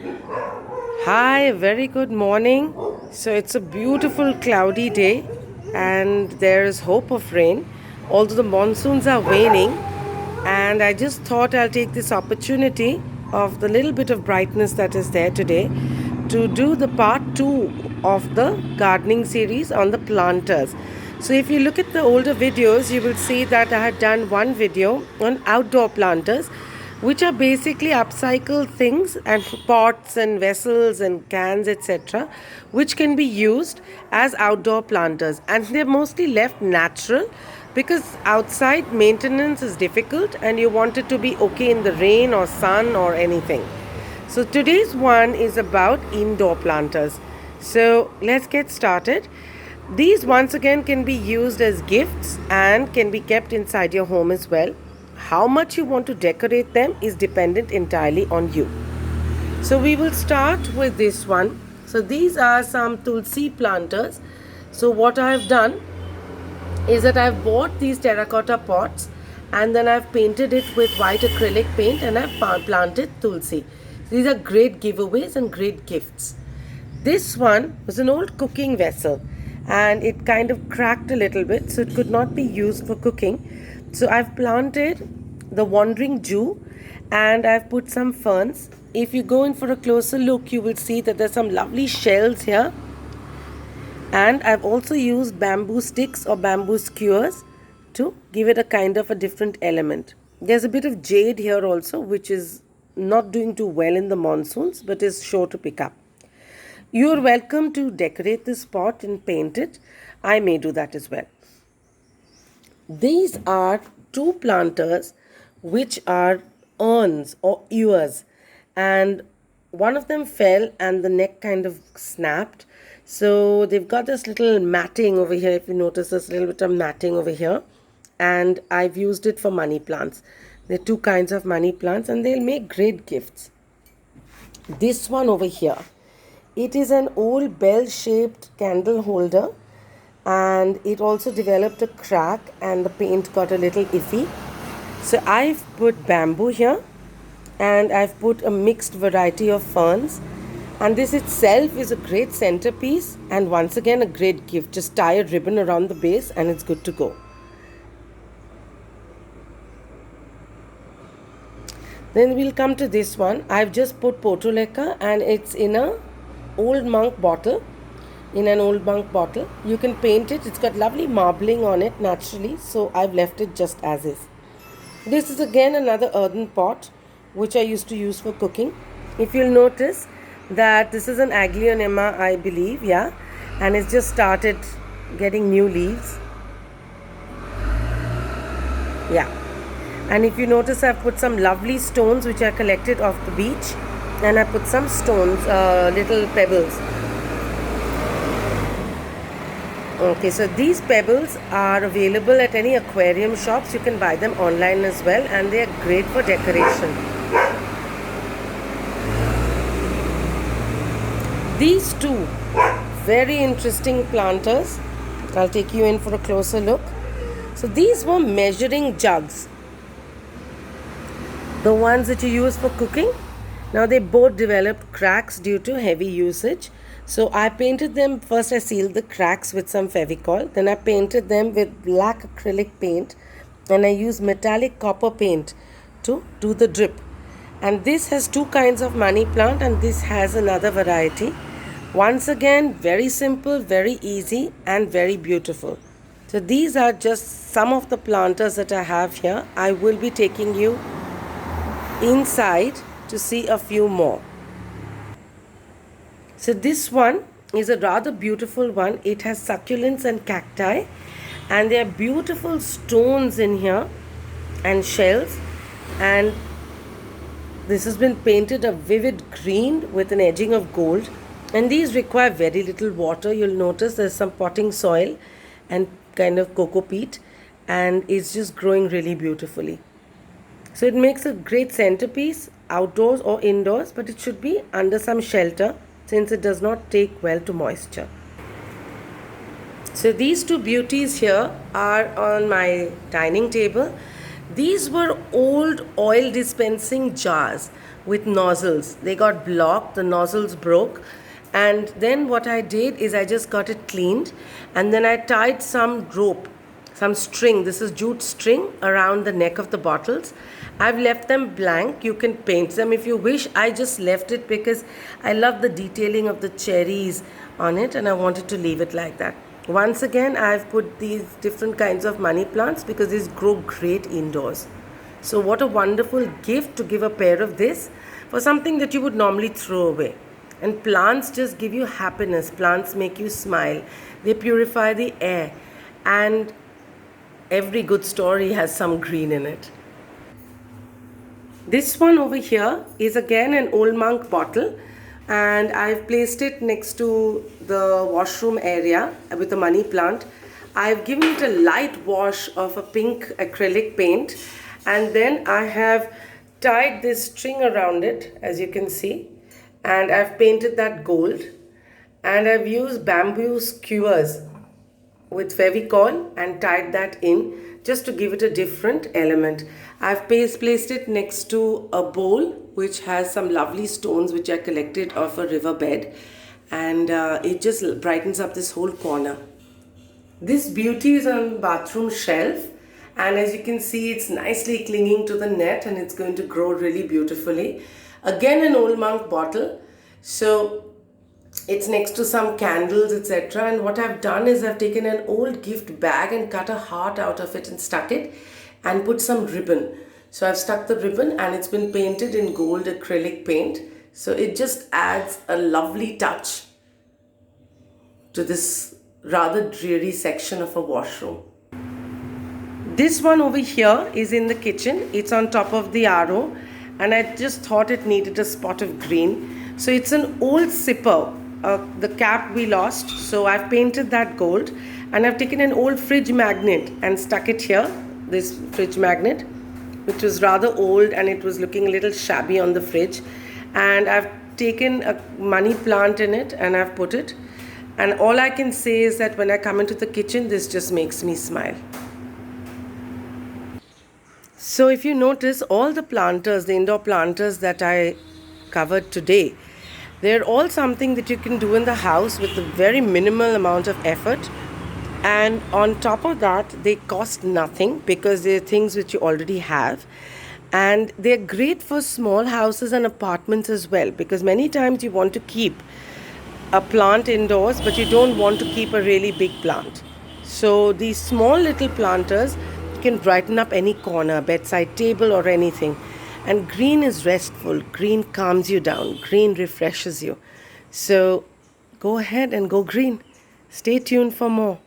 Hi, very good morning. So it's a beautiful cloudy day and there is hope of rain, although the monsoons are waning. And I just thought I'll take this opportunity of the little bit of brightness that is there today to do the part 2 of the gardening series on the planters. So if you look at the older videos, you will see that I had done one video on outdoor planters, which are basically upcycled things and pots and vessels and cans, etc., which can be used as outdoor planters, and they're mostly left natural because outside maintenance is difficult and you want it to be okay in the rain or sun or anything. So today's one is about indoor planters. So let's get started. These once again can be used as gifts and can be kept inside your home as well. How much you want to decorate them is dependent entirely on you. So we will start with this one. So these are some tulsi planters. So what I have done is that I've bought these terracotta pots and then I've painted it with white acrylic paint and I've planted tulsi. These are great giveaways and great gifts. This one was an old cooking vessel and it kind of cracked a little bit, so it could not be used for cooking. So I've planted the wandering Jew and I've put some ferns. If you go in for a closer look, you will see that there's some lovely shells here, and I've also used bamboo sticks or bamboo skewers to give it a kind of a different element. There's a bit of jade here also, which is not doing too well in the monsoons but is sure to pick up. You're welcome to decorate this pot and paint it. I may do that as well. These are two planters which are urns or ewers, and one of them fell and the neck kind of snapped. So they've got this little matting over here. If you notice, this little bit of matting over here, and I've used it for money plants. There are two kinds of money plants and they'll make great gifts. This one over here, it is an old bell-shaped candle holder and it also developed a crack and the paint got a little iffy. So I've put bamboo here and I've put a mixed variety of ferns, and this itself is a great centerpiece and once again a great gift. Just tie a ribbon around the base and it's good to go. Then we'll come to this one. I've just put Potoleka and it's in a old monk bottle. In an old monk bottle. You can paint it. It's got lovely marbling on it naturally. So I've left it just as is. This is again another earthen pot which I used to use for cooking. If you'll notice that this is an Aglaonema, I believe, yeah. And it's just started getting new leaves. Yeah. And if you notice, I've put some lovely stones which I collected off the beach, and I put some stones, little pebbles. Okay, so these pebbles are available at any aquarium shops. You can buy them online as well, and they are great for decoration. These two very interesting planters. I'll take you in for a closer look. So these were measuring jugs, the ones that you use for cooking. Now they both developed cracks due to heavy usage. So I painted them, first I sealed the cracks with some Fevicol, then I painted them with black acrylic paint and I used metallic copper paint to do the drip. And this has two kinds of money plant and this has another variety. Once again, very simple, very easy and very beautiful. So these are just some of the planters that I have here. I will be taking you inside to see a few more. So this one is a rather beautiful one. It has succulents and cacti and there are beautiful stones in here and shells, and this has been painted a vivid green with an edging of gold, and these require very little water. You'll notice there's some potting soil and kind of cocoa peat, and it's just growing really beautifully. So it makes a great centerpiece outdoors or indoors, but it should be under some shelter since it does not take well to moisture. So these two beauties here are on my dining table. These were old oil dispensing jars with nozzles. They got blocked, the nozzles broke. And then what I did is I just got it cleaned, and then I tied some rope, some string. This is jute string around the neck of the bottles. I've left them blank. You can paint them if you wish. I just left it because I love the detailing of the cherries on it, and I wanted to leave it like that. Once again, I've put these different kinds of money plants because these grow great indoors. So what a wonderful gift to give a pair of this for something that you would normally throw away. And plants just give you happiness. Plants make you smile. They purify the air. And every good story has some green in it. This one over here is again an Old Monk bottle, and I've placed it next to the washroom area with a money plant. I've given it a light wash of a pink acrylic paint, and then I have tied this string around it, as you can see, and I've painted that gold, and I've used bamboo skewers with Fevicol and tied that in just to give it a different element. I've placed it next to a bowl which has some lovely stones which I collected off a riverbed, and it just brightens up this whole corner. This beauty is on bathroom shelf, and as you can see, it's nicely clinging to the net and it's going to grow really beautifully. Again, an Old Monk bottle, so it's next to some candles, etc. And what I've done is I've taken an old gift bag and cut a heart out of it and stuck it and put some ribbon. So I've stuck the ribbon and it's been painted in gold acrylic paint. So it just adds a lovely touch to this rather dreary section of a washroom. This one over here is in the kitchen. It's on top of the RO, and I just thought it needed a spot of green. So it's an old sipper. The cap we lost, so I've painted that gold, and I've taken an old fridge magnet and stuck it here, this fridge magnet, which was rather old and it was looking a little shabby on the fridge, and I've taken a money plant in it and I've put it, and all I can say is that when I come into the kitchen, this just makes me smile. So if you notice, all the planters, the indoor planters that I covered today, they're all something that you can do in the house with a very minimal amount of effort. And on top of that, they cost nothing because they're things which you already have. And they're great for small houses and apartments as well, because many times you want to keep a plant indoors, but you don't want to keep a really big plant. So these small little planters can brighten up any corner, bedside table or anything. And green is restful, green calms you down, green refreshes you. So go ahead and go green. Stay tuned for more.